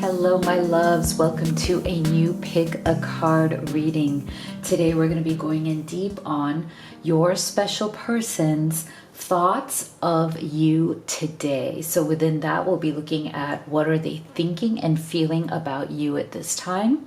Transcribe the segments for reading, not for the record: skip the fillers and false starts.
Hello, my loves. Welcome to a new Pick a Card reading. Today, we're going to be going in deep on your special person's thoughts of you today. So within that, we'll be looking at what are they thinking and feeling about you at this time.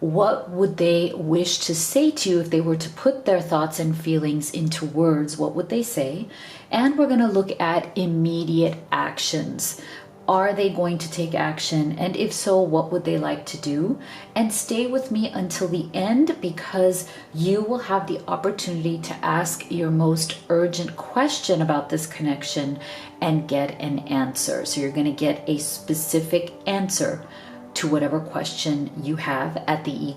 What would they wish to say to you if they were to put their thoughts and feelings into words? What would they say? And we're going to look at immediate actions. Are they going to take action? And if so, what would they like to do? And stay with me until the end because you will have the opportunity to ask your most urgent question about this connection and get an answer. So you're going to get a specific answer to whatever question you have at the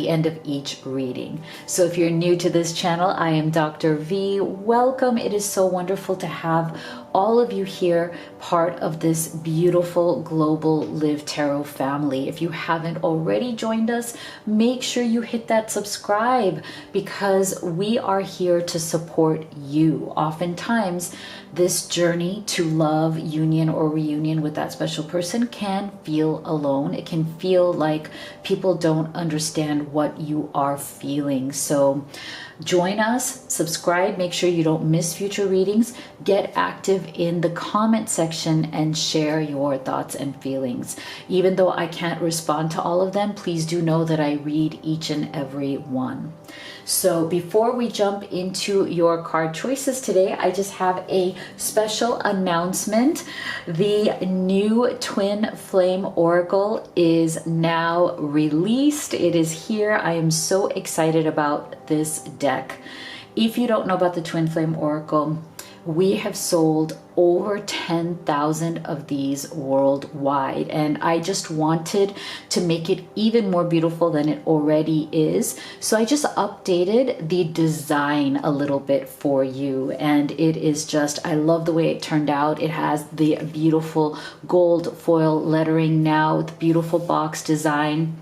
end of each reading. So if you're new to this channel, I am Dr. V. Welcome. It is so wonderful to have all of you here, part of this beautiful global Live Tarot family. If you haven't already joined us, make sure you hit that subscribe because we are here to support you. Oftentimes, this journey to love, union, or reunion with that special person can feel alone. It can feel like people don't understand what you are feeling. So join us, subscribe, make sure you don't miss future readings, get active in the comment section and share your thoughts and feelings. Even though I can't respond to all of them, please do know that I read each and every one. So before we jump into your card choices today, I just have a special announcement. The new Twin Flame Oracle is now released. It is here. I am so excited about this deck. If you don't know about the Twin Flame Oracle, we have sold over 10,000 of these worldwide, and I just wanted to make it even more beautiful than it already is. So I just updated the design a little bit for you, and it is just, I love the way it turned out. It has the beautiful gold foil lettering now, the beautiful box design.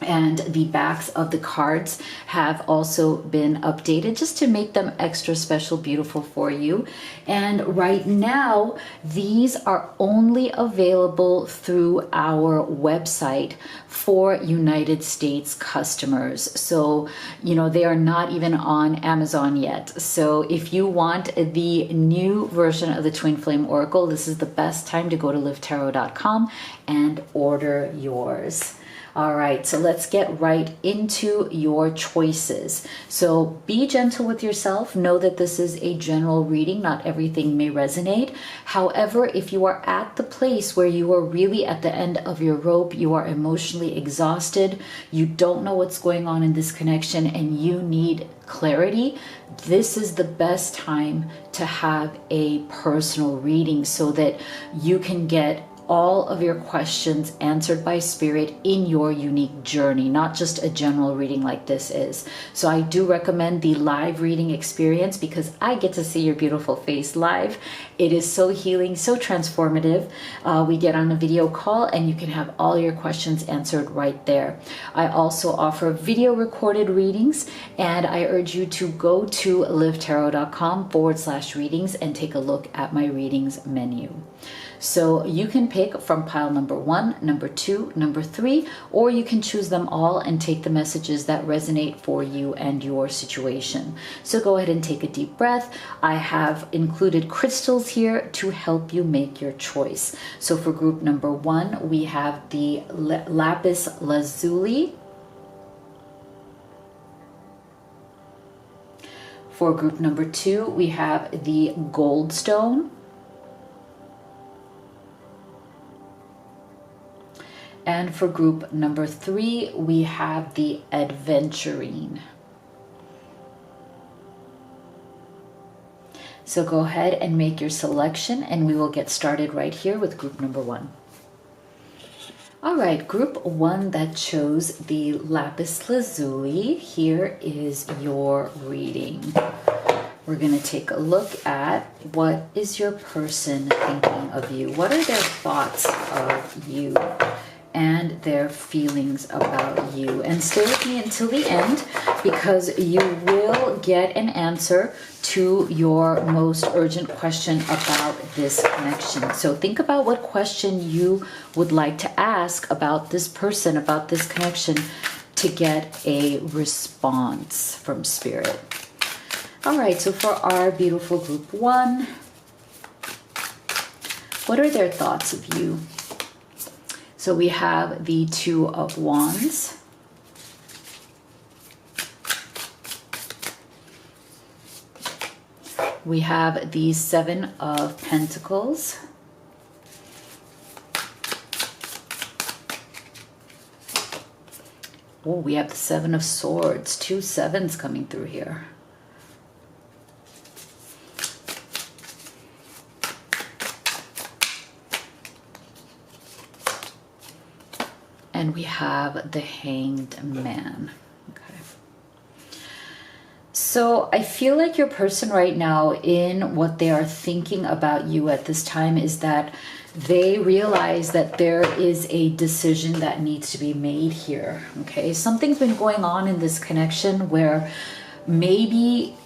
And the backs of the cards have also been updated just to make them extra special, beautiful for you. And right now, these are only available through our website for United States customers. So, you know, they are not even on Amazon yet. So if you want the new version of the Twin Flame Oracle, this is the best time to go to livetarot.com and order yours. All right, so let's get right into your choices. So be gentle with yourself. Know that this is a general reading. Not everything may resonate. However, if you are at the place where you are really at the end of your rope, you are emotionally exhausted, you don't know what's going on in this connection, and you need clarity, this is the best time to have a personal reading so that you can get all of your questions answered by spirit in your unique journey, not just a general reading like this is. So I do recommend the live reading experience because I get to see your beautiful face live. It is so healing, so transformative. We get on a video call and you can have all your questions answered right there. I also offer video recorded readings, and I urge you to go to livetarot.com/readings and take a look at my readings menu. So you can pick from pile number 1, number 2, number 3, or you can choose them all and take the messages that resonate for you and your situation. So go ahead and take a deep breath. I have included crystals here to help you make your choice. So for group number 1, we have the lapis lazuli. For group number 2, we have the goldstone. And for group number 3, we have the adventurine. So go ahead and make your selection and we will get started right here with group number 1. All right, group 1 that chose the lapis lazuli, here is your reading. We're going to take a look at what is your person thinking of you? What are their thoughts of you? and their feelings about you. And stay with me until the end, because you will get an answer to your most urgent question about this connection. So think about what question you would like to ask about this person, about this connection, to get a response from Spirit. All right, so for our beautiful group 1, what are their thoughts of you? So we have the 2 of Wands. We have the 7 of Pentacles. Oh, we have the 7 of Swords. 2 7s coming through here. And we have the Hanged Man. Okay. So I feel like your person right now, in what they are thinking about you at this time, is that they realize that there is a decision that needs to be made here. Okay. Something's been going on in this connection where maybe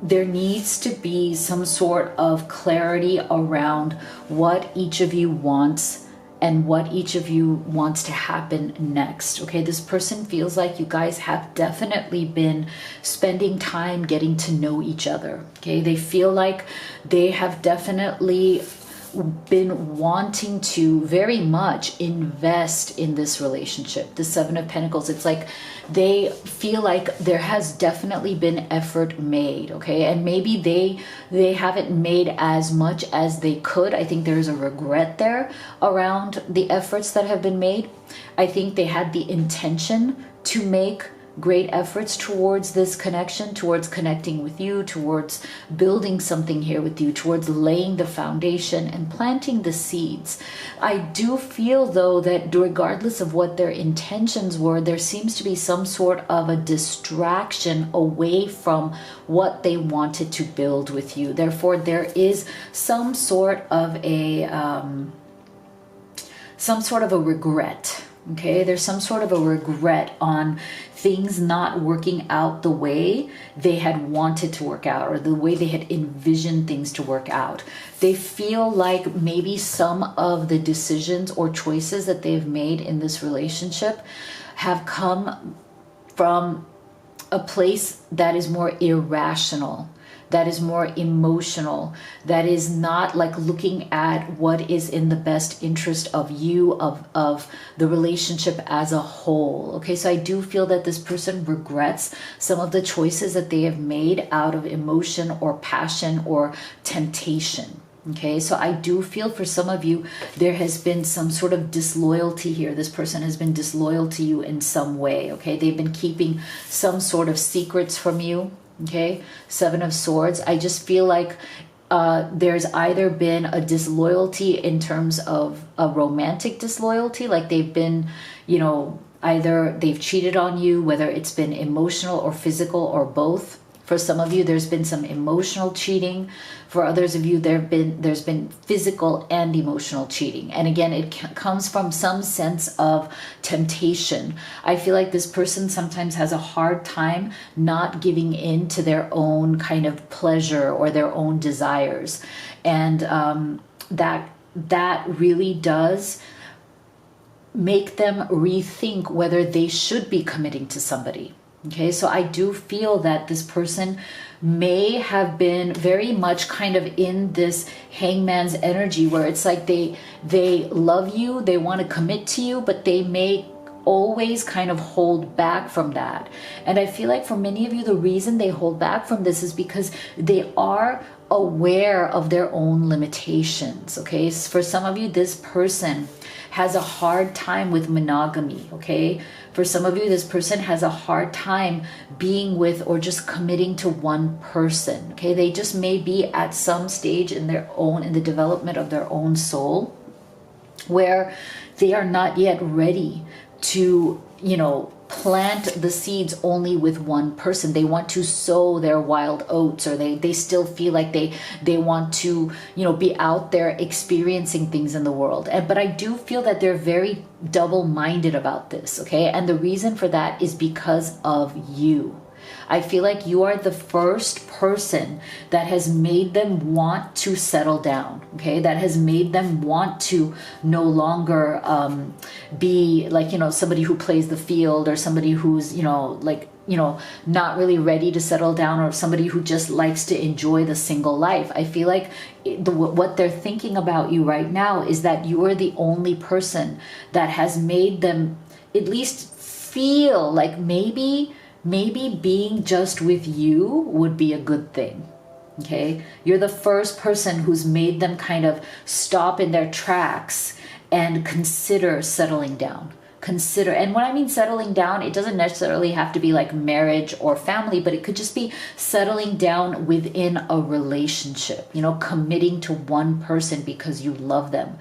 there needs to be some sort of clarity around what each of you wants and what each of you wants to happen next. Okay, this person feels like you guys have definitely been spending time getting to know each other. Okay, they feel like they have definitely been wanting to very much invest in this relationship. The 7 of Pentacles, it's like they feel like there has definitely been effort made. Okay, and maybe they haven't made as much as they could. I think there's a regret there around the efforts that have been made. I think they had the intention to make great efforts towards this connection, towards connecting with you, towards building something here with you, towards laying the foundation and planting the seeds. I do feel, though, that regardless of what their intentions were, there seems to be some sort of a distraction away from what they wanted to build with you. Therefore, there is some sort of a regret. Okay, there's some sort of a regret on things not working out the way they had wanted to work out, or the way they had envisioned things to work out. They feel like maybe some of the decisions or choices that they've made in this relationship have come from a place that is more irrational, that is more emotional, that is not like looking at what is in the best interest of you, of the relationship as a whole. Okay, so I do feel that this person regrets some of the choices that they have made out of emotion or passion or temptation. Okay, so I do feel for some of you, there has been some sort of disloyalty here. This person has been disloyal to you in some way. Okay, they've been keeping some sort of secrets from you. Okay, 7 of Swords. I just feel like there's either been a disloyalty in terms of a romantic disloyalty, like they've been, either they've cheated on you, whether it's been emotional or physical or both. For some of you, there's been some emotional cheating. For others of you, there's been physical and emotional cheating. And again, it comes from some sense of temptation. I feel like this person sometimes has a hard time not giving in to their own kind of pleasure or their own desires. And that really does make them rethink whether they should be committing to somebody. Okay, so I do feel that this person may have been very much kind of in this hangman's energy, where it's like they love you, they want to commit to you, but they may always kind of hold back from that. And I feel like for many of you, the reason they hold back from this is because they are aware of their own limitations. Okay, so for some of you, this person has a hard time with monogamy. Okay, for some of you, this person has a hard time being with or just committing to one person. Okay, they just may be at some stage in the development of their own soul where they are not yet ready to plant the seeds only with one person. They want to sow their wild oats, or they still feel like they want to, be out there experiencing things in the world. But I do feel that they're very double-minded about this, okay? And the reason for that is because of you. I feel like you are the first person that has made them want to settle down, okay? That has made them want to no longer be like, somebody who plays the field, or somebody who's, not really ready to settle down, or somebody who just likes to enjoy the single life. I feel like what they're thinking about you right now is that you are the only person that has made them at least feel like maybe being just with you would be a good thing. Okay? You're the first person who's made them kind of stop in their tracks and consider settling down. And when I mean settling down, it doesn't necessarily have to be like marriage or family, but it could just be settling down within a relationship, committing to one person because you love them.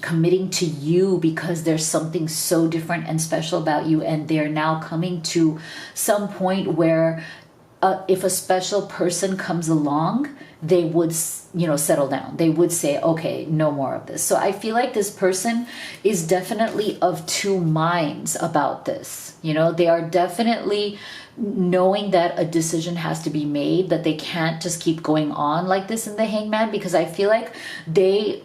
Committing to you because there's something so different and special about you, and they're now coming to some point where if a special person comes along, they would, settle down. They would say, okay, no more of this. So I feel like this person is definitely of two minds about this. They are definitely knowing that a decision has to be made, that they can't just keep going on like this in the Hangman, because I feel like they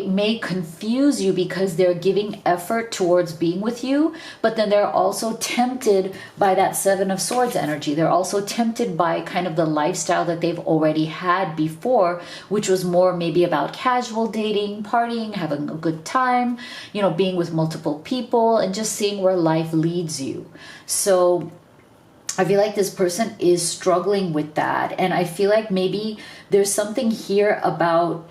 may confuse you because they're giving effort towards being with you, but then they're also tempted by that Seven of Swords energy. They're also tempted by kind of the lifestyle that they've already had before, which was more maybe about casual dating, partying, having a good time, being with multiple people and just seeing where life leads you. So I feel like this person is struggling with that. And I feel like maybe there's something here about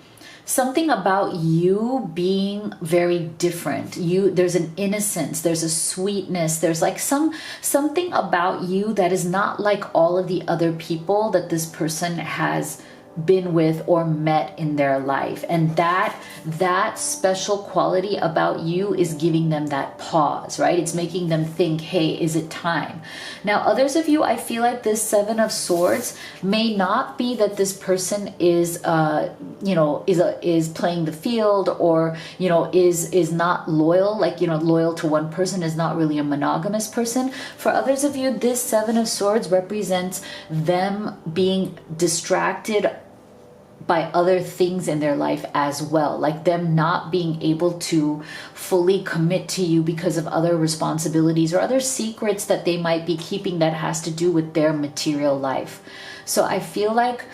you being very different. There's an innocence, there's a sweetness, there's like something about you that is not like all of the other people that this person has been with or met in their life. And that special quality about you is giving them that pause, right? It's making them think, hey, is it time? Now, others of you, I feel like this Seven of Swords may not be that this person is is playing the field, or is not loyal, like loyal to one person, is not really a monogamous person. For others of you, this Seven of Swords represents them being distracted by other things in their life as well, like them not being able to fully commit to you because of other responsibilities or other secrets that they might be keeping that has to do with their material life. So I feel like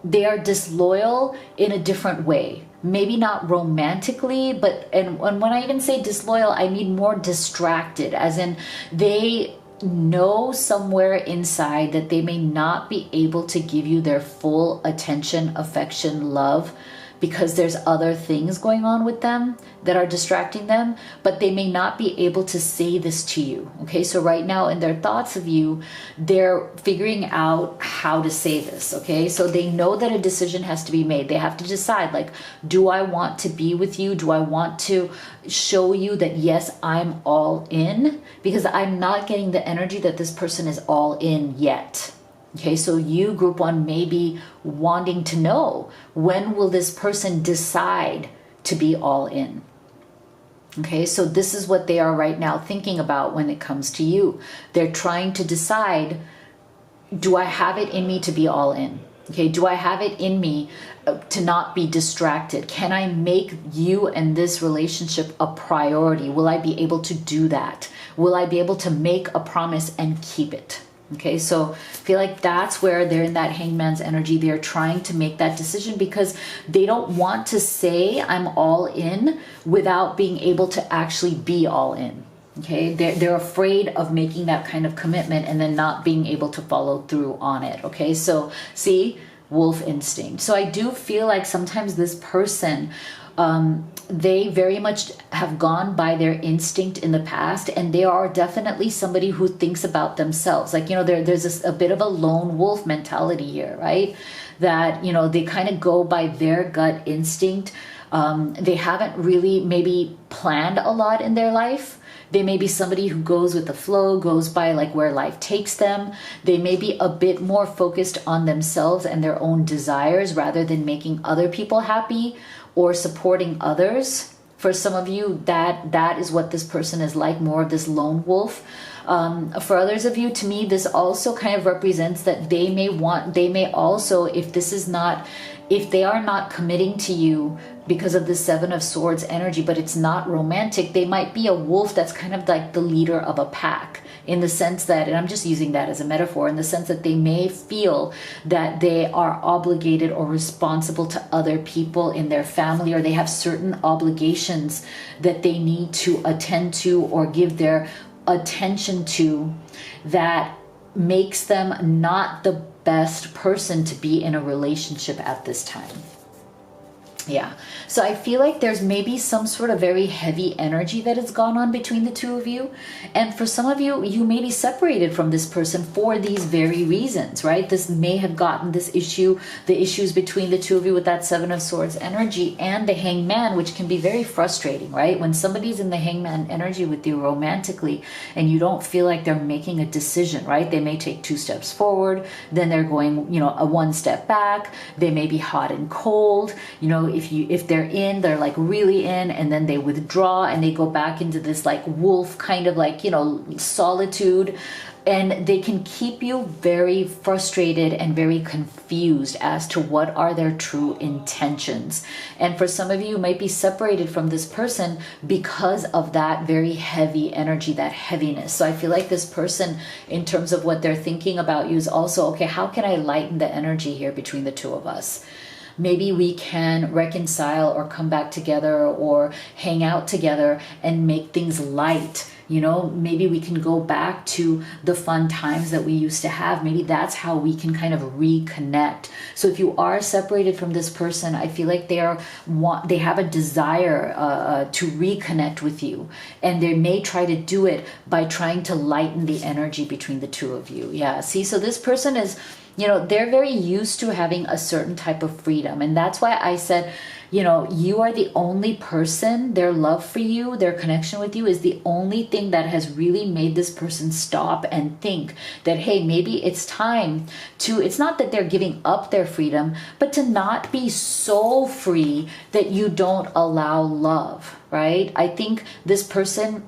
they are disloyal in a different way. Maybe not romantically, but and when I even say disloyal, I mean more distracted, as in they know somewhere inside that they may not be able to give you their full attention, affection, love, because there's other things going on with them that are distracting them, but they may not be able to say this to you. Okay, so right now in their thoughts of you, they're figuring out how to say this. Okay, so they know that a decision has to be made. They have to decide, like, do I want to be with you? Do I want to show you that yes, I'm all in? Because I'm not getting the energy that this person is all in yet. Okay, so you, group one, may be wanting to know, when will this person decide to be all in? Okay, so this is what they are right now thinking about when it comes to you. They're trying to decide, do I have it in me to be all in? Okay, do I have it in me to not be distracted? Can I make you and this relationship a priority? Will I be able to do that? Will I be able to make a promise and keep it? Okay, so I feel like that's where they're in that Hangman's energy. They're trying to make that decision because they don't want to say I'm all in without being able to actually be all in. Okay, they're afraid of making that kind of commitment and then not being able to follow through on it. Okay, so see, wolf instinct. So I do feel like sometimes this person, they very much have gone by their instinct in the past, and they are definitely somebody who thinks about themselves. Like, there's a bit of a lone wolf mentality here, right? That, they kind of go by their gut instinct. They haven't really maybe planned a lot in their life. They may be somebody who goes with the flow, goes by like where life takes them. They may be a bit more focused on themselves and their own desires rather than making other people happy or supporting others. For some of you, that is what this person is like, more of this lone wolf. For others of you, to me, this also kind of represents that they may also, if they are not committing to you because of the Seven of Swords energy, but it's not romantic, they might be a wolf that's kind of like the leader of a pack, in the sense that, and I'm just using that as a metaphor, in the sense that they may feel that they are obligated or responsible to other people in their family, or they have certain obligations that they need to attend to or give their attention to, that makes them not the best person to be in a relationship at this time. Yeah. So I feel like there's maybe some sort of very heavy energy that has gone on between the two of you. And for some of you, you may be separated from this person for these very reasons, right? This may have gotten the issues between the two of you with that Seven of Swords energy and the Hangman, which can be very frustrating, right? When somebody's in the Hangman energy with you romantically and you don't feel like they're making a decision, right? They may take 2 steps forward, then they're going, a 1 step back. They may be hot and cold, if they're in, they're like really in, and then they withdraw and they go back into this like wolf kind of like, solitude. And they can keep you very frustrated and very confused as to what are their true intentions. And for some of you, you might be separated from this person because of that very heavy energy, that heaviness. So I feel like this person, in terms of what they're thinking about you, is also, okay, how can I lighten the energy here between the two of us? Maybe we can reconcile or come back together or hang out together and make things light. Maybe we can go back to the fun times that we used to have. Maybe that's how we can kind of reconnect. So if you are separated from this person, I feel like they have a desire to reconnect with you. And they may try to do it by trying to lighten the energy between the two of you. Yeah, see, so this person is, they're very used to having a certain type of freedom. And that's why I said, you are the only person, their love for you, their connection with you is the only thing that has really made this person stop and think that, hey, maybe it's time to, it's not that they're giving up their freedom, but to not be so free that you don't allow love, right? I think this person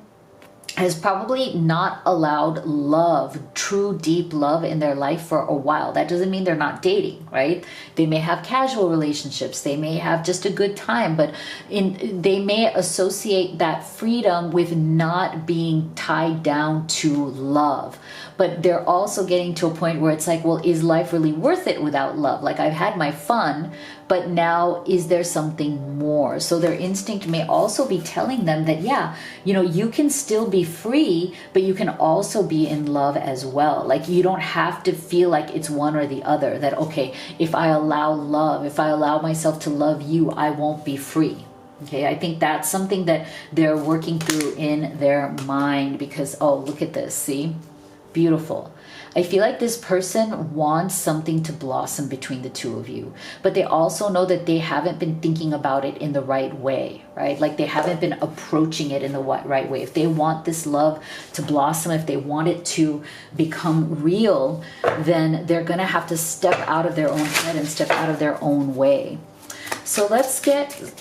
has probably not allowed love, true deep love in their life for a while. That doesn't mean they're not dating, right? They may have casual relationships. They may have just a good time, but they may associate that freedom with not being tied down to love. But they're also getting to a point where it's like, well, is life really worth it without love? Like, I've had my fun, but now is there something more? So their instinct may also be telling them that, yeah, you can still be free, but you can also be in love as well. Like, you don't have to feel like it's one or the other, that, okay, if I allow love, if I allow myself to love you, I won't be free. Okay, I think that's something that they're working through in their mind because, oh, look at this, see? Beautiful. I feel like this person wants something to blossom between the two of you, but they also know that they haven't been thinking about it in the right way, right? Like, they haven't been approaching it in the right way. If they want this love to blossom, if they want it to become real, then they're going to have to step out of their own head and step out of their own way. So let's get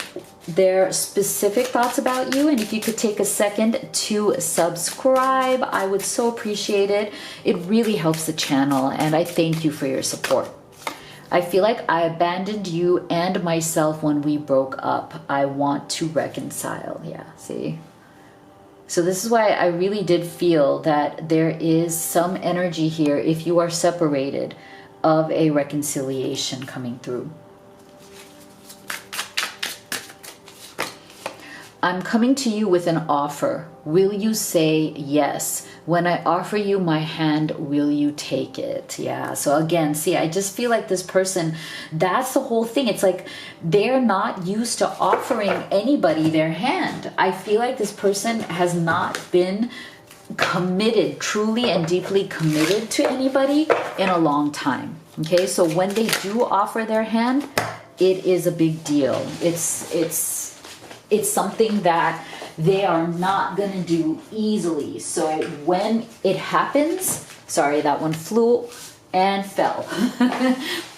their specific thoughts about you, and if you could take a second to subscribe, I would so appreciate it. It really helps the channel, and I thank you for your support. I feel like I abandoned you and myself when we broke up. I want to reconcile. Yeah, see? So this is why I really did feel that there is some energy here, if you are separated, of a reconciliation coming through. I'm coming to you with an offer. Will you say yes? When I offer you my hand, will you take it? Yeah. So again, see, I just feel like this person, that's the whole thing. It's like they're not used to offering anybody their hand. I feel like this person has not been committed, truly and deeply committed to anybody in a long time. Okay. So when they do offer their hand, it is a big deal. It's something that they are not going to do easily. So when it happens, sorry, that one flew and fell.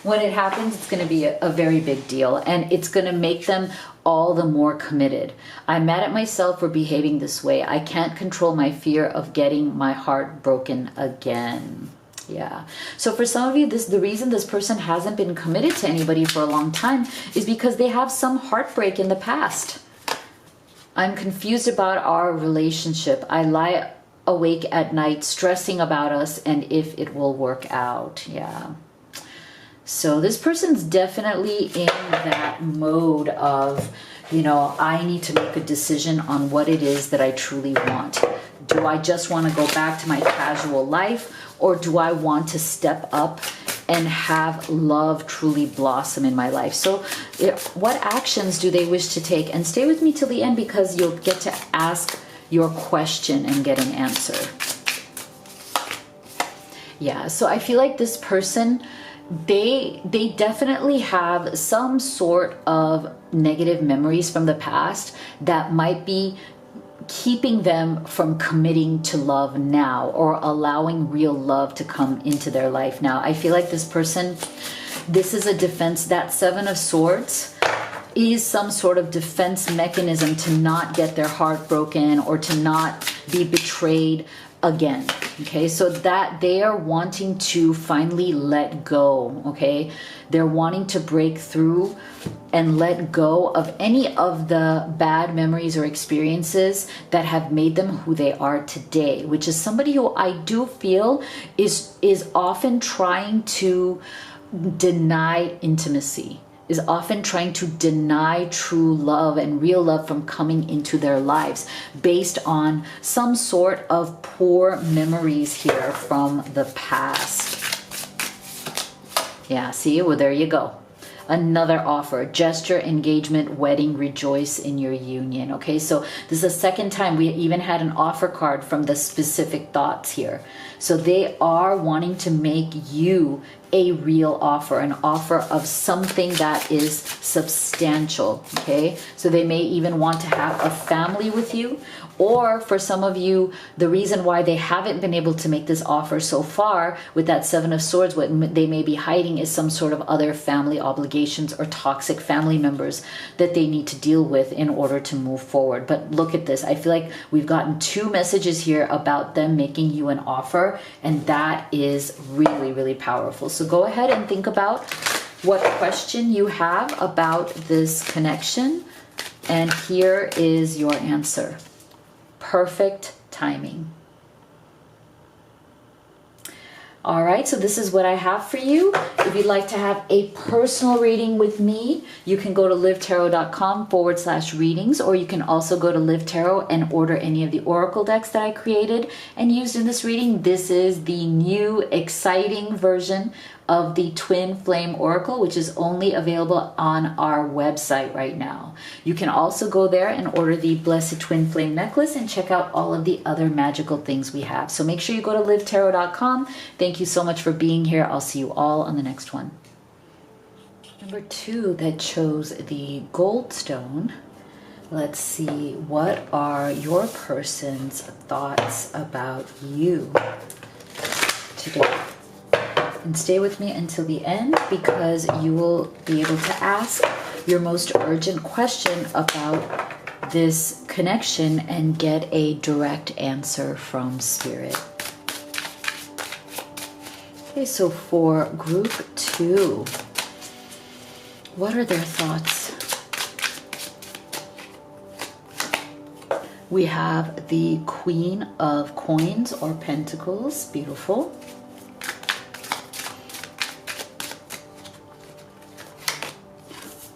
When it happens, it's going to be a very big deal, and it's going to make them all the more committed. I'm mad at myself for behaving this way. I can't control my fear of getting my heart broken again. Yeah. So for some of you, the reason this person hasn't been committed to anybody for a long time is because they have some heartbreak in the past. I'm confused about our relationship. I lie awake at night stressing about us and if it will work out. Yeah. So this person's definitely in that mode of, you know, I need to make a decision on what it is that I truly want. Do I just want to go back to my casual life, or do I want to step up and have love truly blossom in my life? So what actions do they wish to take? And stay with me till the end, because you'll get to ask your question and get an answer. Yeah, so I feel like this person, they definitely have some sort of negative memories from the past that might be keeping them from committing to love now, or allowing real love to come into their life now. I feel like this person, this is a defense. That Seven of Swords is some sort of defense mechanism to not get their heart broken or to not be betrayed again. Okay, so that they are wanting to finally let go. Okay, they're wanting to break through and let go of any of the bad memories or experiences that have made them who they are today, which is somebody who I do feel is often trying to deny intimacy, is often trying to deny true love and real love from coming into their lives based on some sort of poor memories here from the past. Yeah, see, well, there you go. Another offer: gesture, engagement, wedding, rejoice in your union. Okay, so this is the second time we even had an offer card from the specific thoughts here. So they are wanting to make you a real offer, an offer of something that is substantial. Okay, so they may even want to have a family with you, or for some of you, the reason why they haven't been able to make this offer so far with that Seven of Swords, what they may be hiding is some sort of other family obligations or toxic family members that they need to deal with in order to move forward. But look at this. I feel like we've gotten two messages here about them making you an offer, and that is really, really powerful. So go ahead and think about what question you have about this connection, and here is your answer. Perfect timing. All right, so this is what I have for you. If you'd like to have a personal reading with me, you can go to livetarot.com/readings, or you can also go to Live Tarot and order any of the oracle decks that I created and used in this reading. This is the new exciting version of the Twin Flame Oracle, which is only available on our website right now. You can also go there and order the Blessed Twin Flame necklace and check out all of the other magical things we have. So make sure you go to livetarot.com. Thank you so much for being here. I'll see you all on the next one. Number 2 that chose the gold stone. Let's see, what are your person's thoughts about you today? And stay with me until the end, because you will be able to ask your most urgent question about this connection and get a direct answer from Spirit. Okay, so for group 2, what are their thoughts? We have the Queen of Coins or Pentacles, beautiful.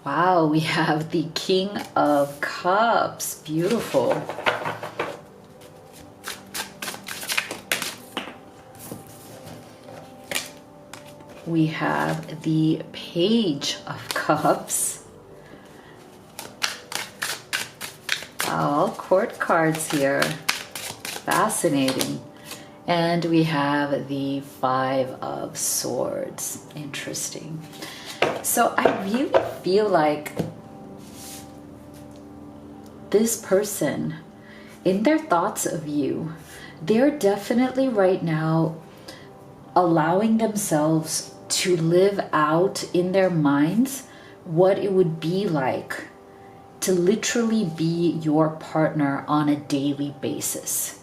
Wow, we have the King of Cups. Beautiful. We have the Page of Cups. Wow, all court cards here. Fascinating. And we have the Five of Swords. Interesting. So I really feel like this person, in their thoughts of you, they're definitely right now allowing themselves to live out in their minds what it would be like to literally be your partner on a daily basis.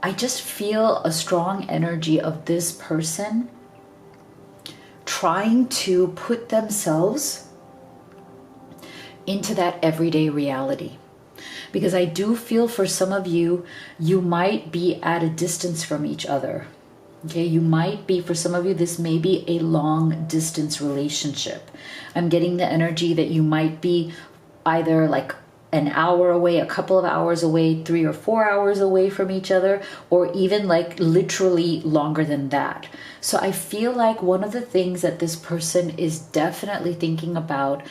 I just feel a strong energy of this person trying to put themselves into that everyday reality. Because I do feel for some of you, you might be at a distance from each other. Okay, you might be, for some of you, this may be a long distance relationship. I'm getting the energy that you might be either like an hour away, a couple of hours away, 3 or 4 hours away from each other, or even like literally longer than that. So I feel like one of the things that this person is definitely thinking about,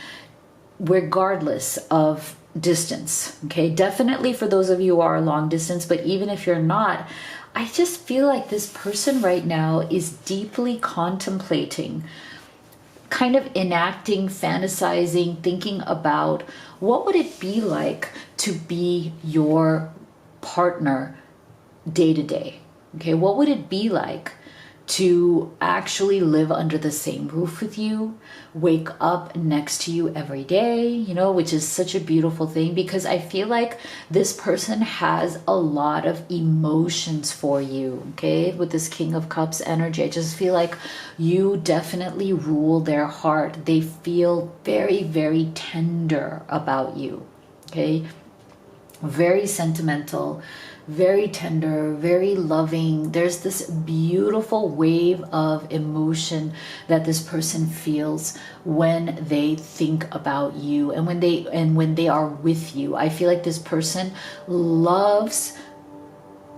regardless of distance, okay, definitely for those of you who are long distance, but even if you're not, I just feel like this person right now is deeply contemplating, kind of enacting, fantasizing, thinking about what would it be like to be your partner day to day. Okay, what would it be like to actually live under the same roof with you, wake up next to you every day, you know, which is such a beautiful thing, because I feel like this person has a lot of emotions for you, okay? With this King of Cups energy, I just feel like you definitely rule their heart. They feel very, very tender about you, okay? Very sentimental, very tender, very loving. There's this beautiful wave of emotion that this person feels when they think about you and when they are with you. I feel like this person loves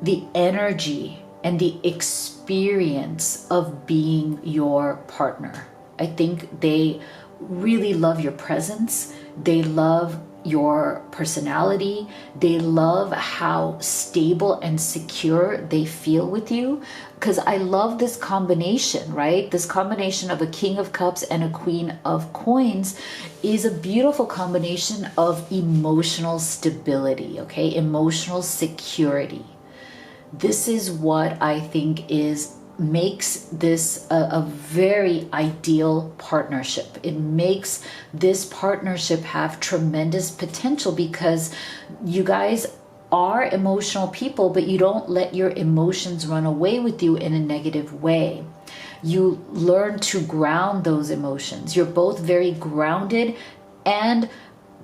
the energy and the experience of being your partner. I think they really love your presence. They love your personality. They love how stable and secure they feel with you. Because I love this combination, right? This combination of a King of Cups and a Queen of Coins is a beautiful combination of emotional stability, okay? Emotional security. This is what I think makes this a very ideal partnership. It makes this partnership have tremendous potential because you guys are emotional people, but you don't let your emotions run away with you in a negative way. You learn to ground those emotions. You're both very grounded and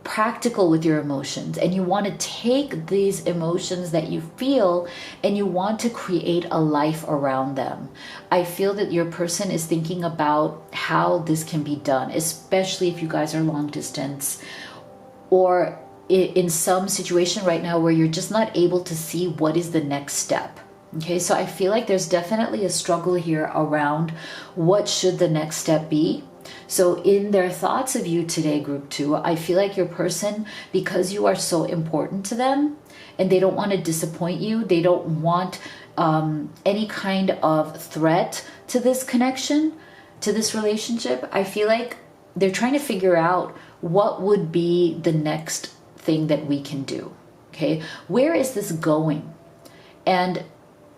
practical with your emotions, and you want to take these emotions that you feel and you want to create a life around them. I feel that your person is thinking about how this can be done, especially if you guys are long distance or in some situation right now where you're just not able to see what is the next step. Okay, so I feel like there's definitely a struggle here around what should the next step be. So in their thoughts of you today, group 2, I feel like your person, because you are so important to them and they don't want to disappoint you, they don't want any kind of threat to this connection, to this relationship, I feel like they're trying to figure out what would be the next thing that we can do. Okay, where is this going? And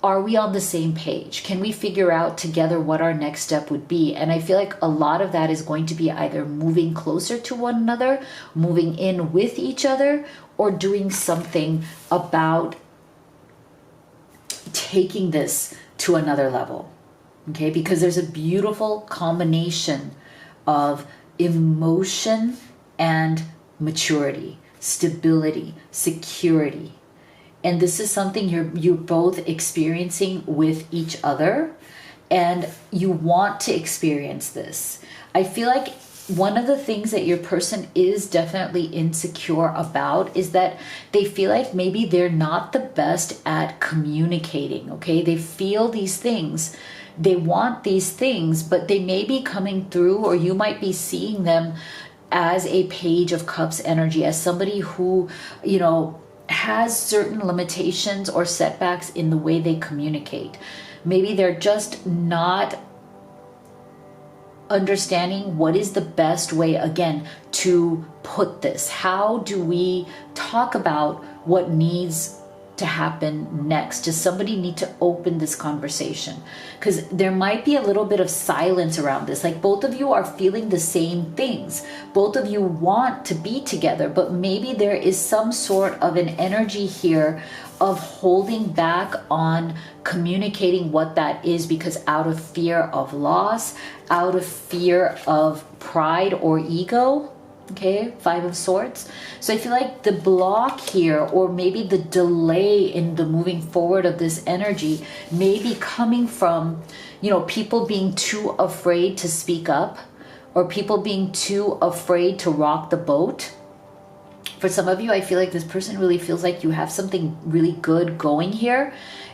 are we on the same page? Can we figure out together what our next step would be? And I feel like a lot of that is going to be either moving closer to one another, moving in with each other, or doing something about taking this to another level. Okay, because there's a beautiful combination of emotion and maturity, stability, security. And this is something you're both experiencing with each other, and you want to experience this. I feel like one of the things that your person is definitely insecure about is that they feel like maybe they're not the best at communicating, okay? They feel these things, they want these things, but they may be coming through, or you might be seeing them as a Page of Cups energy, as somebody who, you know, has certain limitations or setbacks in the way they communicate. Maybe they're just not understanding what is the best way, again, to put this. How do we talk about what needs to happen next? Does somebody need to open this conversation? Because there might be a little bit of silence around this. Like both of you are feeling the same things. Both of you want to be together, but maybe there is some sort of an energy here of holding back on communicating what that is, because out of fear of loss, out of fear of pride or ego. Okay, Five of Swords. So I feel like the block here, or maybe the delay in the moving forward of this energy, may be coming from, people being too afraid to speak up, or people being too afraid to rock the boat. For some of you, I feel like this person really feels like you have something really good going here,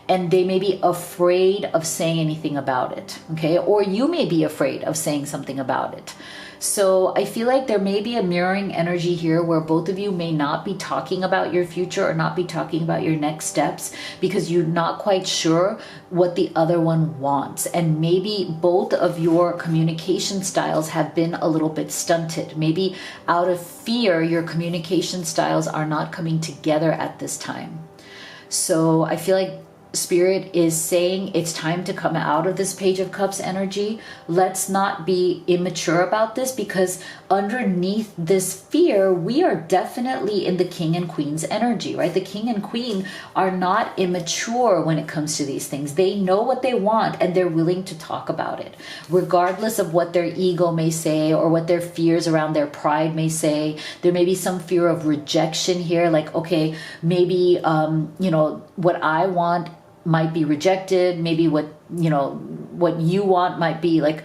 and they may be afraid of saying anything about it. Okay, or you may be afraid of saying something about it. So I feel like there may be a mirroring energy here where both of you may not be talking about your future or not be talking about your next steps because you're not quite sure what the other one wants. And maybe both of your communication styles have been a little bit stunted. Maybe out of fear, your communication styles are not coming together at this time. So I feel like Spirit is saying it's time to come out of this Page of Cups energy. Let's not be immature about this, because underneath this fear, we are definitely in the King and Queen's energy, right? The King and Queen are not immature when it comes to these things. They know what they want and they're willing to talk about it, regardless of what their ego may say or what their fears around their pride may say. There may be some fear of rejection here, like, okay, maybe, what I want might be rejected. Maybe what you want might be like,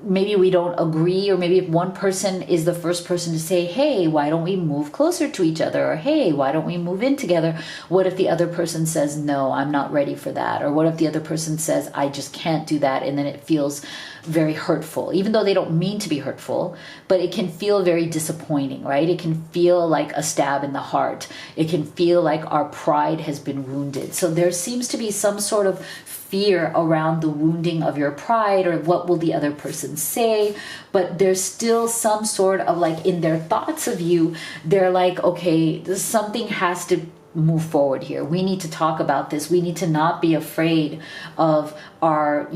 maybe we don't agree, or maybe if one person is the first person to say, hey, why don't we move closer to each other? Or hey, why don't we move in together? What if the other person says, no, I'm not ready for that? Or what if the other person says, I just can't do that? And then it feels very hurtful, even though they don't mean to be hurtful, but it can feel very disappointing, right? It can feel like a stab in the heart. It can feel like our pride has been wounded. So there seems to be some sort of fear around the wounding of your pride, or what will the other person say. But there's still some sort of like, in their thoughts of you, they're like, okay, something has to move forward here. We need to talk about this. We need to not be afraid of our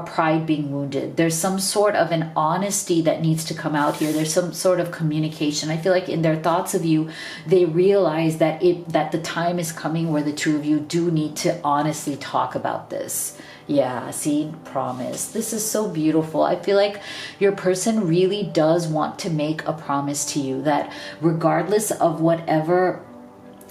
pride being wounded. There's some sort of an honesty that needs to come out here. There's some sort of communication. I feel like in their thoughts of you, they realize that the time is coming where the two of you do need to honestly talk about this. Yeah, see, promise. This is so beautiful. I feel like your person really does want to make a promise to you that regardless of whatever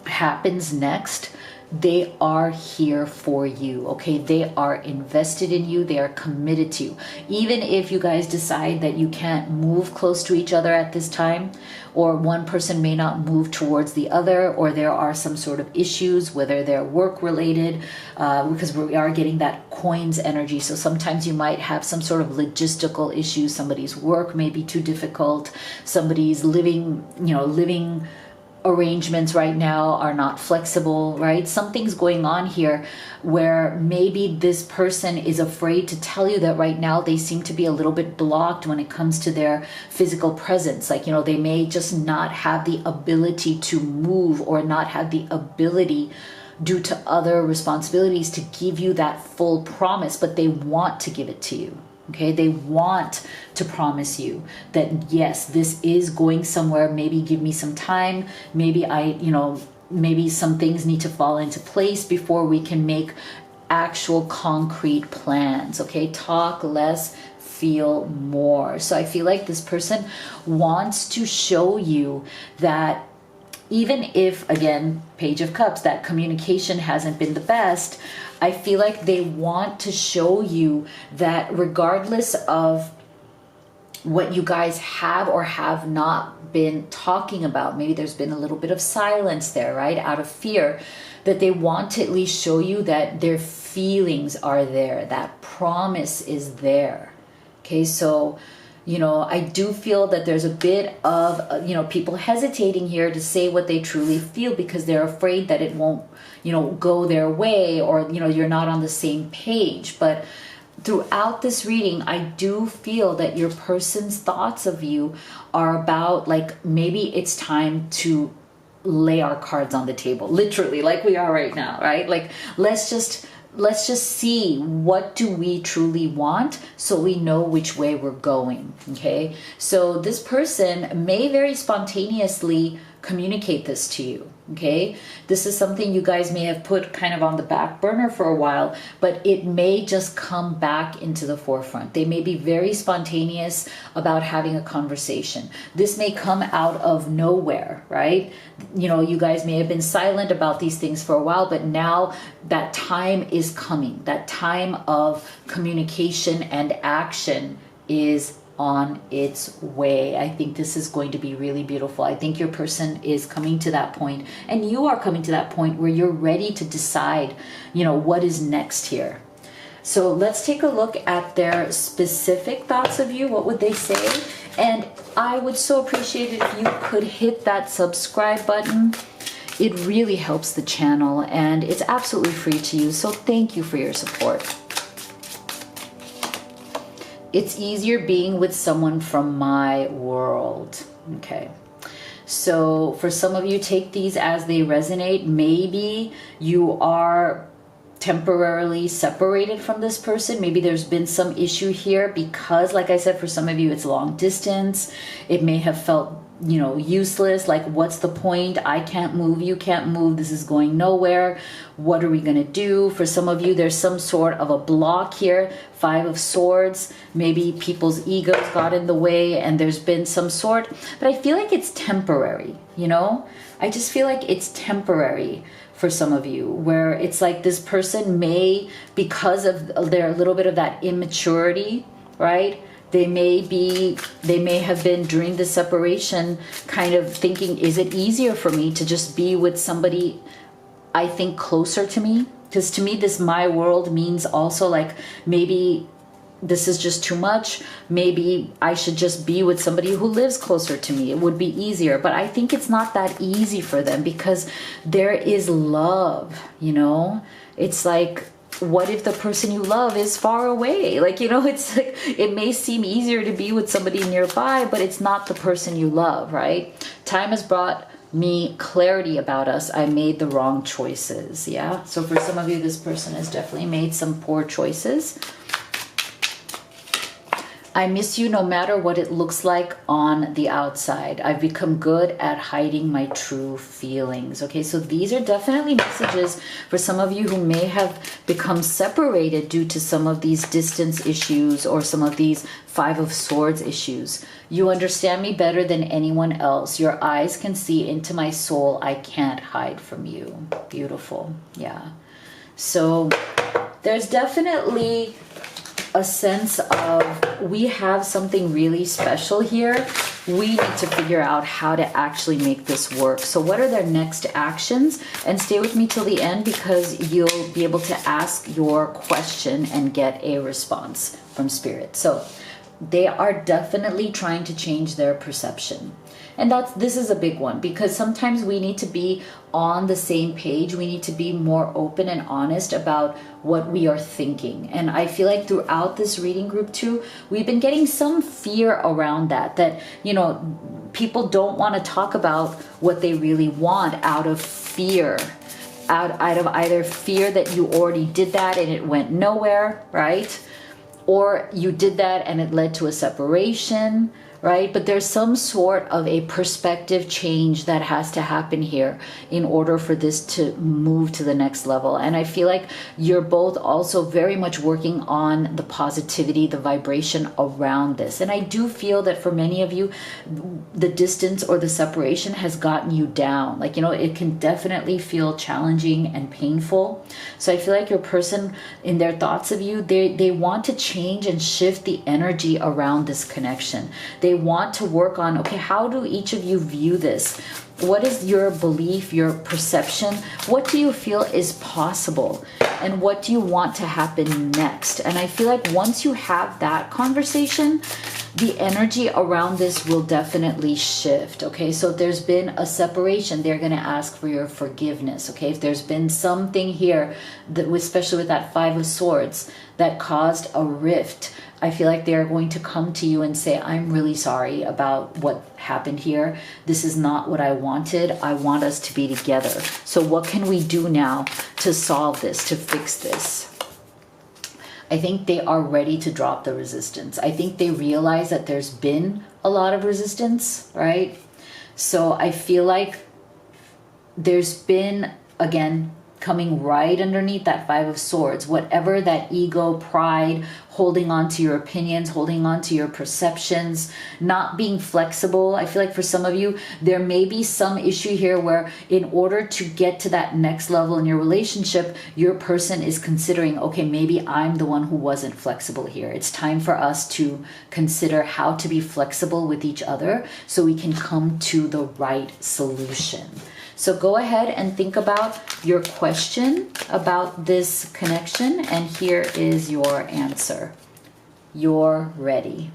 happens next, they are here for you. Okay, they are invested in you. They are committed to you. Even if you guys decide that you can't move close to each other at this time, or one person may not move towards the other, or there are some sort of issues, whether they're work related, because we are getting that coins energy. So sometimes you might have some sort of logistical issues. Somebody's work may be too difficult. Somebody's living arrangements right now are not flexible, right? Something's going on here where maybe this person is afraid to tell you that right now they seem to be a little bit blocked when it comes to their physical presence. Like, they may just not have the ability to move, or not have the ability due to other responsibilities to give you that full promise, but they want to give it to you. Okay, they want to promise you that, yes, this is going somewhere. Maybe give me some time. Maybe maybe some things need to fall into place before we can make actual concrete plans. Okay, talk less, feel more. So I feel like this person wants to show you that even if, again, Page of Cups, that communication hasn't been the best, I feel like they want to show you that regardless of what you guys have or have not been talking about, maybe there's been a little bit of silence there, right? Out of fear, that they want to at least show you that their feelings are there, that promise is there. Okay, so I do feel that there's a bit of, people hesitating here to say what they truly feel because they're afraid that it won't, go their way, or, you're not on the same page. But throughout this reading, I do feel that your person's thoughts of you are about, like, maybe it's time to lay our cards on the table, literally, like we are right now, right? Like, let's just see, what do we truly want, so we know which way we're going. Okay, so this person may very spontaneously communicate this to you. Okay, this is something you guys may have put kind of on the back burner for a while, but it may just come back into the forefront. They may be very spontaneous about having a conversation. This may come out of nowhere, right? You know, you guys may have been silent about these things for a while, but now that time is coming. That time of communication and action is on its way. I think this is going to be really beautiful. I think your person is coming to that point, and you are coming to that point where you're ready to decide, you know, what is next here. So let's take a look at their specific thoughts of you. What would they say? And I would so appreciate it if you could hit that subscribe button. It really helps the channel, and it's absolutely free to use. So thank you for your support. It's easier being with someone from my world. Okay. So for some of you, take these as they resonate. Maybe you are temporarily separated from this person. Maybe there's been some issue here because, like I said, for some of you, it's long distance. It may have felt, you know, useless. Like, what's the point? I can't move. You can't move. This is going nowhere. What are we going to do? For some of you, there's some sort of a block here. 5 of Swords. Maybe people's egos got in the way and there's been some sort, but I feel like it's temporary, you know? I just feel like it's temporary for some of you, where it's like this person may, because of their little bit of that immaturity, right? They may have been during the separation kind of thinking, is it easier for me to just be with somebody I think closer to me? Because to me, this my world means also like, maybe this is just too much. Maybe I should just be with somebody who lives closer to me. It would be easier. But I think it's not that easy for them, because there is love, you know? It's like, what if the person you love is far away? Like, you know, it's like, it may seem easier to be with somebody nearby, but it's not the person you love, right? Time has brought me clarity about us. I made the wrong choices. Yeah. So for some of you, this person has definitely made some poor choices. I miss you no matter what it looks like on the outside. I've become good at hiding my true feelings. Okay, so these are definitely messages for some of you who may have become separated due to some of these distance issues or some of these 5 of Swords issues. You understand me better than anyone else. Your eyes can see into my soul. I can't hide from you. Beautiful. Yeah. So there's definitely a sense of, we have something really special here. We need to figure out how to actually make this work. So what are their next actions? And stay with me till the end, because you'll be able to ask your question and get a response from Spirit. So they are definitely trying to change their perception. And this is a big one, because sometimes we need to be on the same page. We need to be more open and honest about what we are thinking. And I feel like throughout this reading group too, we've been getting some fear around that, you know, people don't want to talk about what they really want out of fear. Out of either fear that you already did that and it went nowhere, right? Or you did that and it led to a separation, right? But there's some sort of a perspective change that has to happen here in order for this to move to the next level. And I feel like you're both also very much working on the positivity, the vibration around this. And I do feel that for many of you, the distance or the separation has gotten you down. Like, you know, it can definitely feel challenging and painful. So I feel like your person, in their thoughts of you, they want to change and shift the energy around this connection. They want to work on, okay, how do each of you view this? What is your belief, your perception? What do you feel is possible? And what do you want to happen next? And I feel like once you have that conversation, the energy around this will definitely shift. Okay, so if there's been a separation, they're going to ask for your forgiveness. Okay, if there's been something here that, especially with that Five of Swords, that caused a rift, I feel like they're going to come to you and say, I'm really sorry about what happened here. This is not what I wanted. I want us to be together. So what can we do now to solve this, to fix this? I think they are ready to drop the resistance. I think they realize that there's been a lot of resistance, right? So I feel like there's been, again, coming right underneath that Five of Swords, whatever that ego, pride, holding on to your opinions, holding on to your perceptions, not being flexible. I feel like for some of you, there may be some issue here where in order to get to that next level in your relationship, your person is considering, okay, maybe I'm the one who wasn't flexible here. It's time for us to consider how to be flexible with each other so we can come to the right solution. So go ahead and think about your question about this connection, and here is your answer. You're ready.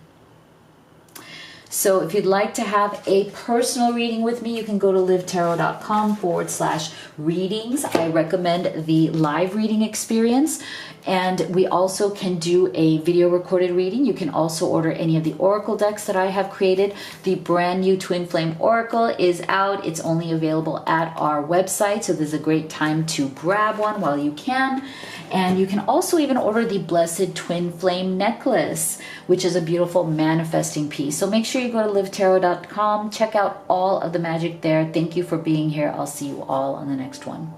So if you'd like to have a personal reading with me, you can go to livetarot.com/readings. I recommend the live reading experience. And we also can do a video recorded reading. You can also order any of the oracle decks that I have created. The brand new Twin Flame Oracle is out. It's only available at our website, so there's a great time to grab one while you can. And you can also even order the Blessed Twin Flame Necklace, which is a beautiful manifesting piece. So make sure you go to livetarot.com, check out all of the magic there. Thank you for being here. I'll see you all on the next one.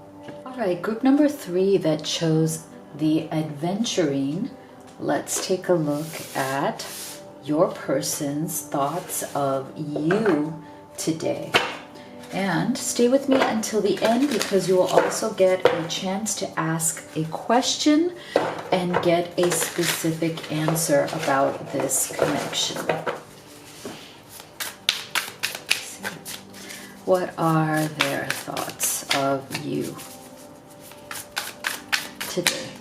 All right, group number 3 that chose the adventuring. Let's take a look at your person's thoughts of you today. And stay with me until the end, because you will also get a chance to ask a question and get a specific answer about this connection. What are their thoughts of you today?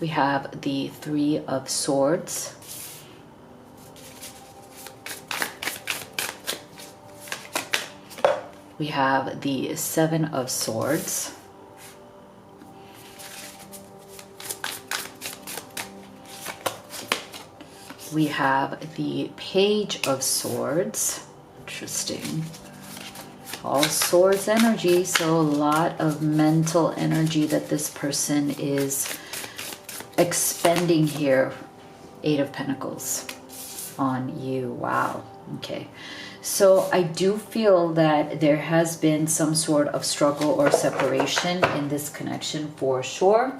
We have the Three of Swords. We have the Seven of Swords. We have the Page of Swords. Interesting. All swords energy, so a lot of mental energy that this person is expending here. Eight of Pentacles on you. Wow. Okay. So I do feel that there has been some sort of struggle or separation in this connection for sure.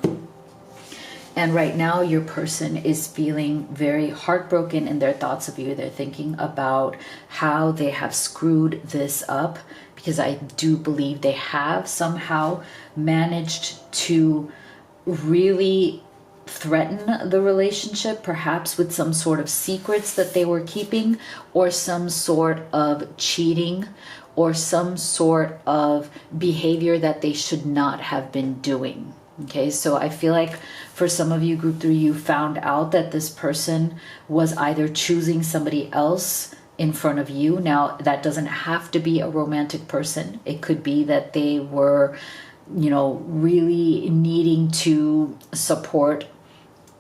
And right now your person is feeling very heartbroken in their thoughts of you. They're thinking about how they have screwed this up, because I do believe they have somehow managed to really threaten the relationship, perhaps with some sort of secrets that they were keeping, or some sort of cheating, or some sort of behavior that they should not have been doing. Okay, so I feel like for some of you, group 3, you found out that this person was either choosing somebody else in front of you. Now, that doesn't have to be a romantic person. It could be that they were, you know, really needing to support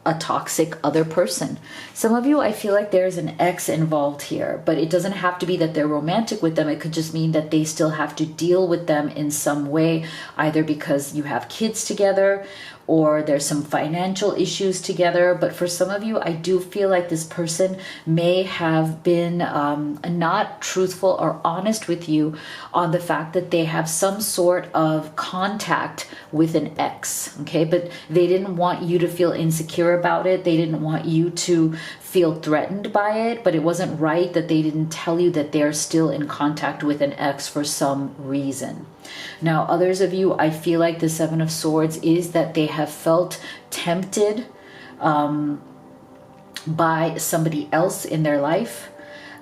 a toxic other person. Some of you, I feel like there's an ex involved here, but it doesn't have to be that they're romantic with them. It could just mean that they still have to deal with them in some way, either because you have kids together or there's some financial issues together. But for some of you, I do feel like this person may have been not truthful or honest with you on the fact that they have some sort of contact with an ex, okay? But they didn't want you to feel insecure about it. They didn't want you to feel threatened by it, but it wasn't right that they didn't tell you that they're still in contact with an ex for some reason. Now, others of you, I feel like the Seven of Swords is that they have felt tempted by somebody else in their life.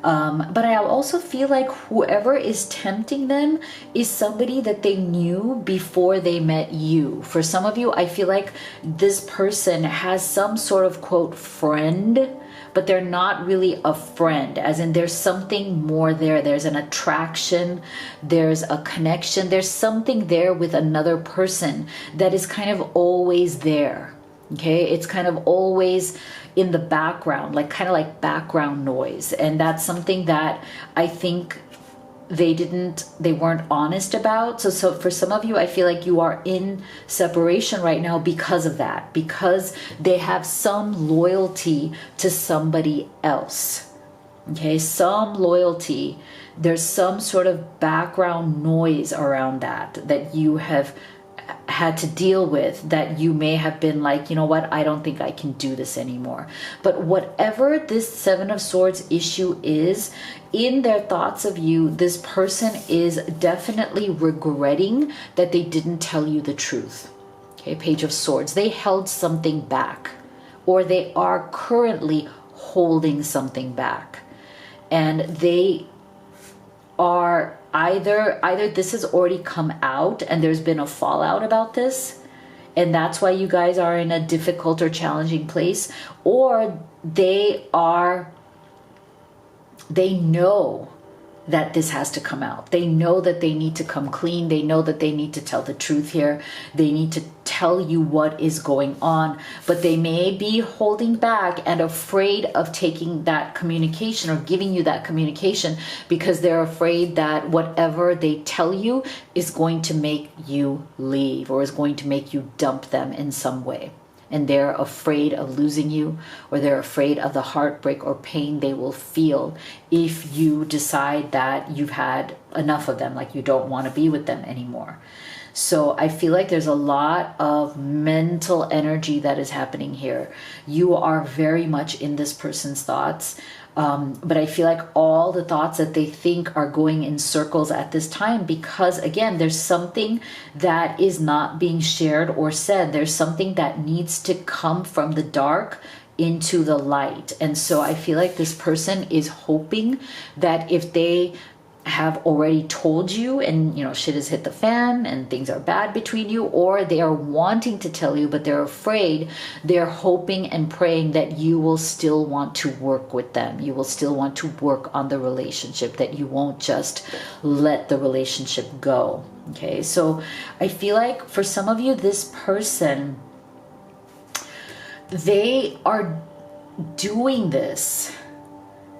But I also feel like whoever is tempting them is somebody that they knew before they met you. For some of you, I feel like this person has some sort of, quote, friend but they're not really a friend, as in there's something more there. There's an attraction, there's a connection, there's something there with another person that is kind of always there. Okay, it's kind of always in the background, like kind of like background noise. And that's something that I think they weren't honest about. So for some of you, I feel like you are in separation right now because of that, because they have some loyalty to somebody else. Okay, some loyalty. There's some sort of background noise around that you have had to deal with, that you may have been like, you know what, I don't think I can do this anymore. But whatever this Seven of Swords issue is, in their thoughts of you, this person is definitely regretting that they didn't tell you the truth. Okay, Page of Swords. They held something back, or they are currently holding something back. And they are either this has already come out and there's been a fallout about this, and that's why you guys are in a difficult or challenging place, or they know that this has to come out. They know that they need to come clean. They know that they need to tell the truth here. They need to tell you what is going on, but they may be holding back and afraid of taking that communication or giving you that communication, because they're afraid that whatever they tell you is going to make you leave, or is going to make you dump them in some way. And they're afraid of losing you, or they're afraid of the heartbreak or pain they will feel if you decide that you've had enough of them, like you don't want to be with them anymore. So I feel like there's a lot of mental energy that is happening here. You are very much in this person's thoughts. But I feel like all the thoughts that they think are going in circles at this time, because again, there's something that is not being shared or said. There's something that needs to come from the dark into the light. And so I feel like this person is hoping that if they have already told you and shit has hit the fan and things are bad between you, or they are wanting to tell you but they're afraid, they're hoping and praying that you will still want to work with them. You will still want to work on the relationship, that you won't just let the relationship go. Okay, so I feel like for some of you, this person, they are doing this,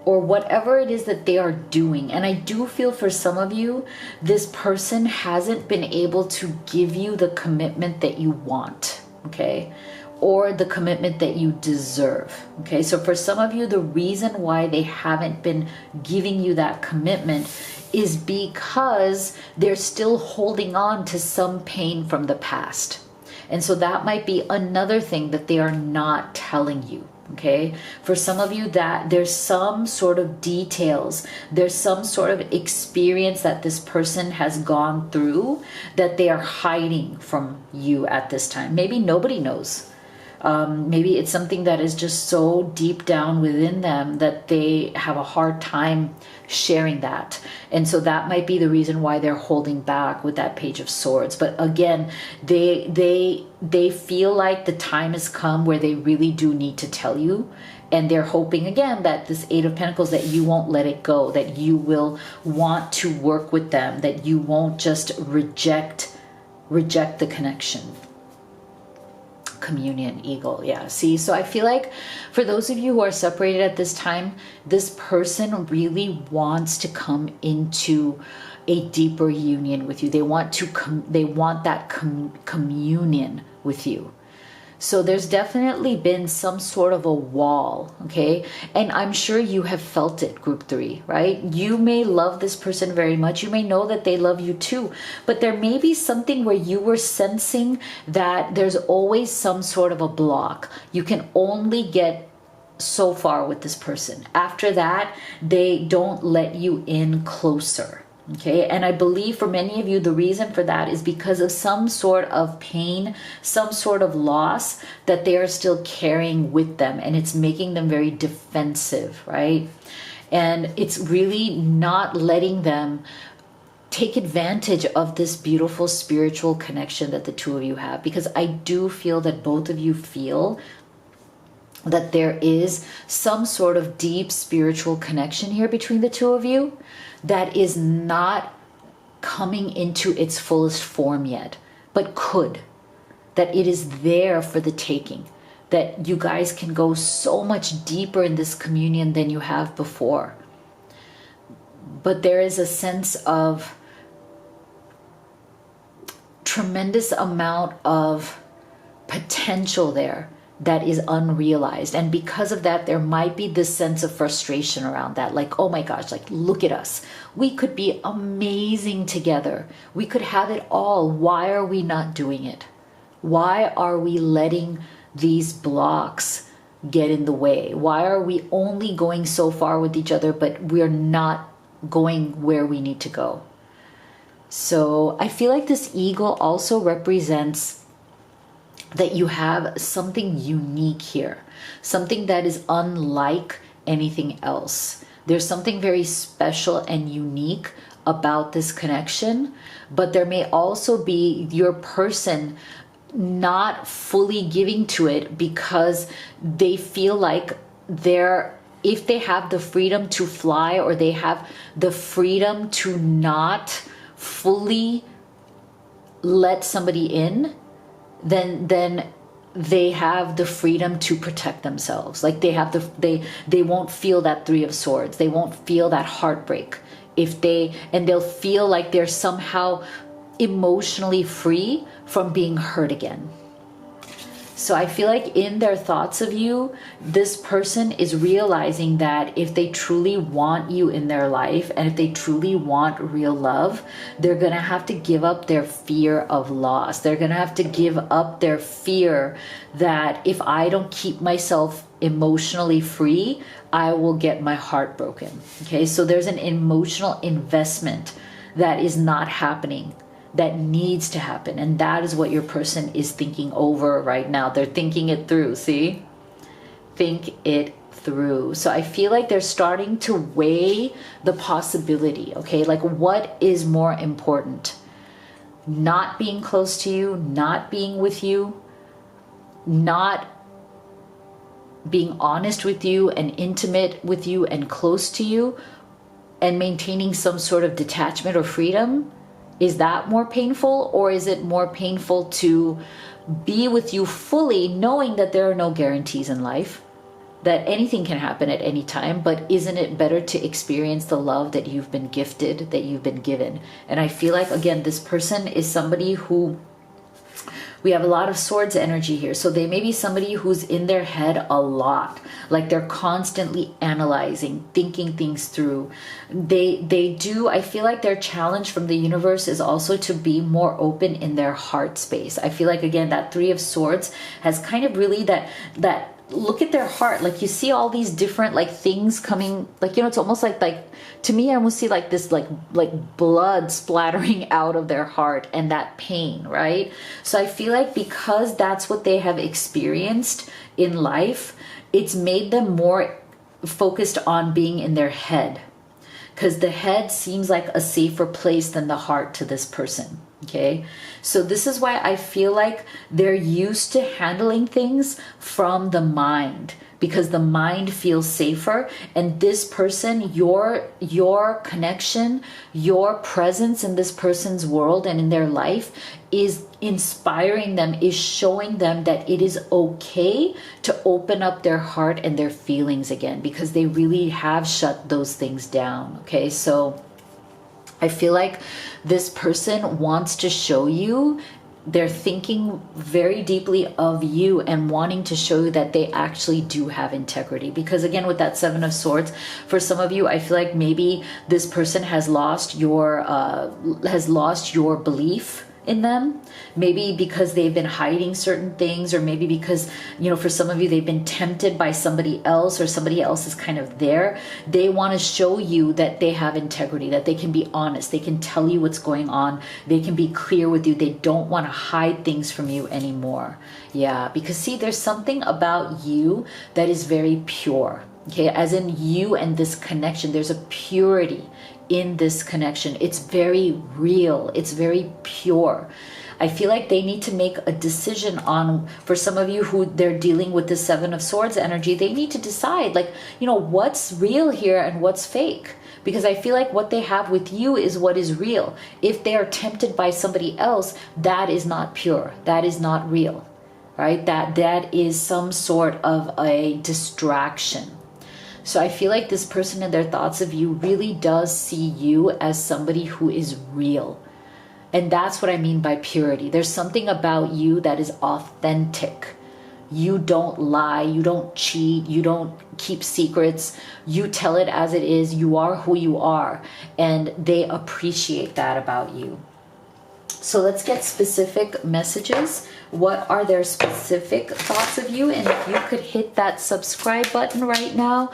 or whatever it is that they are doing. And I do feel for some of you, this person hasn't been able to give you the commitment that you want, okay? Or the commitment that you deserve, okay? So for some of you, the reason why they haven't been giving you that commitment is because they're still holding on to some pain from the past. And so that might be another thing that they are not telling you. Okay, for some of you, that there's some sort of details, there's some sort of experience that this person has gone through that they are hiding from you at this time. Maybe nobody knows. Maybe it's something that is just so deep down within them that they have a hard time sharing that. And so that might be the reason why they're holding back with that Page of Swords. But again, they feel like the time has come where they really do need to tell you. And they're hoping again that this Eight of Pentacles, that you won't let it go, that you will want to work with them, that you won't just reject the connection. Communion, eagle. Yeah, see, so I feel like for those of you who are separated at this time, this person really wants to come into a deeper union with you. They want that communion with you. So there's definitely been some sort of a wall, okay? And I'm sure you have felt it, group 3, right? You may love this person very much. You may know that they love you too. But there may be something where you were sensing that there's always some sort of a block. You can only get so far with this person. After that, they don't let you in closer. Okay, and I believe for many of you, the reason for that is because of some sort of pain, some sort of loss that they are still carrying with them, and it's making them very defensive, right? And it's really not letting them take advantage of this beautiful spiritual connection that the two of you have, because I do feel that both of you feel that there is some sort of deep spiritual connection here between the two of you that is not coming into its fullest form yet, but could. That it is there for the taking. That you guys can go so much deeper in this communion than you have before. But there is a sense of tremendous amount of potential there that is unrealized. And because of that, there might be this sense of frustration around that. Like, oh my gosh, like, look at us. We could be amazing together. We could have it all. Why are we not doing it? Why are we letting these blocks get in the way? Why are we only going so far with each other, but we're not going where we need to go? So I feel like this eagle also represents that you have something unique here, something that is unlike anything else. There's something very special and unique about this connection, but there may also be your person not fully giving to it because they feel like if they have the freedom to fly, or they have the freedom to not fully let somebody in, then they have the freedom to protect themselves. Like they won't feel that Three of Swords. They won't feel that heartbreak and they'll feel like they're somehow emotionally free from being hurt again. So I feel like in their thoughts of you, this person is realizing that if they truly want you in their life, and if they truly want real love, they're going to have to give up their fear of loss. They're going to have to give up their fear that if I don't keep myself emotionally free, I will get my heart broken. Okay, so there's an emotional investment that is not happening, that needs to happen. And that is what your person is thinking over right now. They're thinking it through, see? Think it through. So I feel like they're starting to weigh the possibility, okay? Like, what is more important? Not being close to you, not being with you, not being honest with you and intimate with you and close to you, and maintaining some sort of detachment or freedom? Is that more painful, or is it more painful to be with you fully, knowing that there are no guarantees in life, that anything can happen at any time, but isn't it better to experience the love that you've been gifted, that you've been given? And I feel like, again, this person is somebody who, we have a lot of swords energy here. So they may be somebody who's in their head a lot. Like they're constantly analyzing, thinking things through. They do, I feel like their challenge from the universe is also to be more open in their heart space. I feel like, again, that Three of Swords has kind of really that look at their heart. Like you see all these different like things coming, like, you know, it's almost like to me, I almost see like this like blood splattering out of their heart, and that pain, right? So I feel like because that's what they have experienced in life, it's made them more focused on being in their head, because the head seems like a safer place than the heart to this person. Okay, so this is why I feel like they're used to handling things from the mind, because the mind feels safer. And this person, your connection, your presence in this person's world and in their life is inspiring them, is showing them that it is okay to open up their heart and their feelings again, because they really have shut those things down. Okay, so I feel like this person wants to show you, they're thinking very deeply of you and wanting to show you that they actually do have integrity. Because again, with that Seven of Swords, for some of you, I feel like maybe this person has lost your belief in them, maybe because they've been hiding certain things, or maybe because, you know, for some of you, they've been tempted by somebody else, or somebody else is kind of there. They want to show you that they have integrity, that they can be honest, they can tell you what's going on, they can be clear with you, they don't want to hide things from you anymore. Yeah, because see, there's something about you that is very pure. Okay, as in you and this connection, there's a purity in this connection. It's very real, it's very pure. I feel like they need to make a decision on, for some of you who they're dealing with the Seven of Swords energy, they need to decide, like, you know, what's real here and what's fake. Because I feel like what they have with you is what is real. If they are tempted by somebody else, that is not pure. That is not real, right? That is some sort of a distraction. So I feel like this person and their thoughts of you really does see you as somebody who is real. And that's what I mean by purity. There's something about you that is authentic. You don't lie, you don't cheat, you don't keep secrets. You tell it as it is. You are who you are. And they appreciate that about you. So let's get specific messages. What are their specific thoughts of you? And if you could hit that subscribe button right now,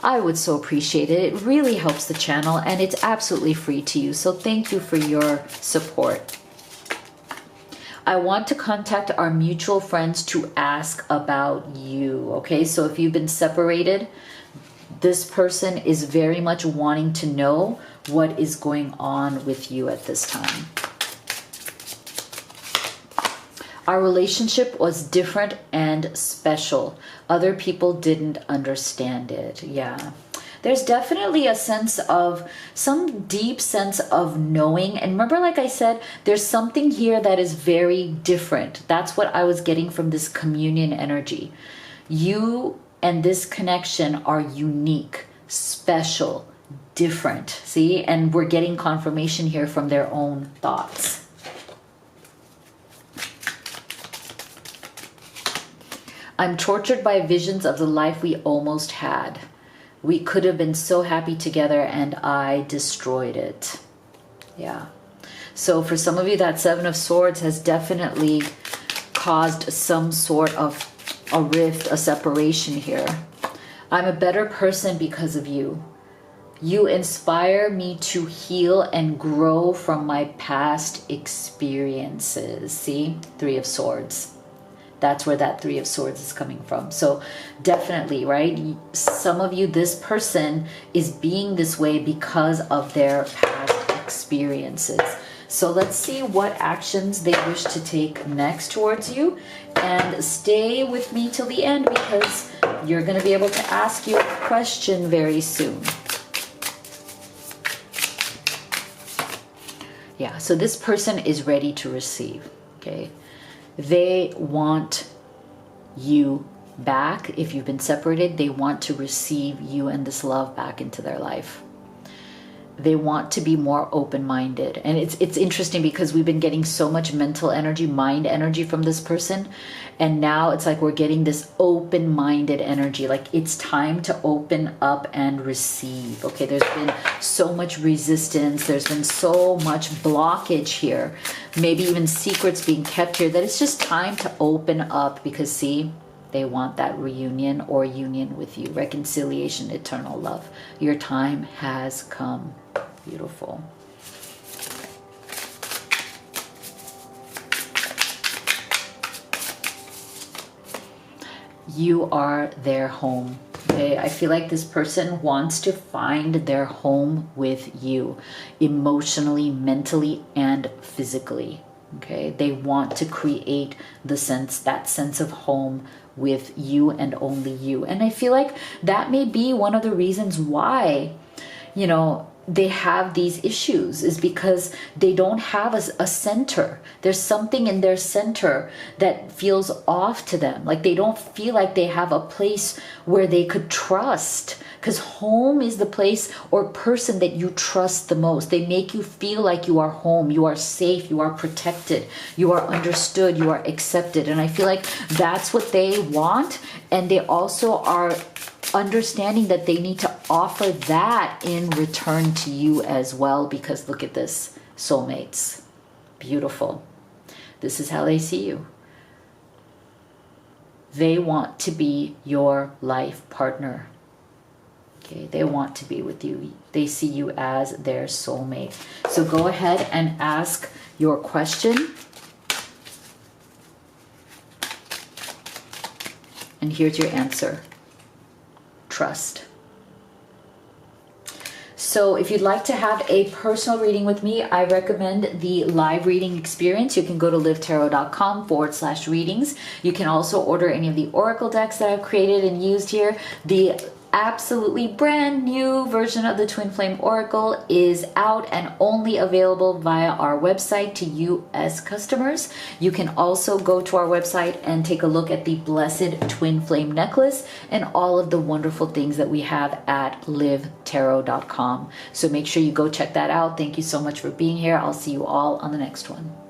I would so appreciate it. It really helps the channel and it's absolutely free to you. So thank you for your support. I want to contact our mutual friends to ask about you. Okay, so if you've been separated, this person is very much wanting to know what is going on with you at this time. Our relationship was different and special. Other people didn't understand it. Yeah. There's definitely a sense of, some deep sense of knowing. And remember, like I said, there's something here that is very different. That's what I was getting from this communion energy. You and this connection are unique, special, different. See? And we're getting confirmation here from their own thoughts. I'm tortured by visions of the life we almost had. We could have been so happy together and I destroyed it. Yeah. So for some of you, that Seven of Swords has definitely caused some sort of a rift, a separation here. I'm a better person because of you. You inspire me to heal and grow from my past experiences. See? Three of Swords. That's where that Three of Swords is coming from. So definitely, right? Some of you, this person is being this way because of their past experiences. So let's see what actions they wish to take next towards you. And stay with me till the end because you're going to be able to ask your question very soon. Yeah, so this person is ready to receive, okay? They want you back. If you've been separated, they want to receive you and this love back into their life. They want to be more open-minded. And it's interesting because we've been getting so much mental energy, mind energy from this person. And now it's like we're getting this open-minded energy. Like it's time to open up and receive. Okay, there's been so much resistance. There's been so much blockage here. Maybe even secrets being kept here that it's just time to open up because see, they want that reunion or union with you. Reconciliation, eternal love. Your time has come. Beautiful. You are their home. Okay, I feel like this person wants to find their home with you emotionally, mentally, and physically. Okay, they want to create the that sense of home with you and only you. And I feel like that may be one of the reasons why, you know, they have these issues is because they don't have a center. There's something in their center that feels off to them. Like they don't feel like they have a place where they could trust, because home is the place or person that you trust the most. They make you feel like you are home, you are safe, you are protected, you are understood, you are accepted. And I feel like that's what they want. And they also are understanding that they need to offer that in return to you as well, because look at this, soulmates. Beautiful. This is how they see you. They want to be your life partner. Okay, they want to be with you. They see you as their soulmate. So go ahead and ask your question. And here's your answer. Trust. So if you'd like to have a personal reading with me, I recommend the live reading experience. You can go to livetarot.com/readings. You can also order any of the oracle decks that I've created and used here. The absolutely brand new version of the Twin Flame Oracle is out and only available via our website to US customers. You can also go to our website and take a look at the Blessed Twin Flame necklace and all of the wonderful things that we have at livetarot.com. So make sure you go check that out. Thank you so much for being here. I'll see you all on the next one.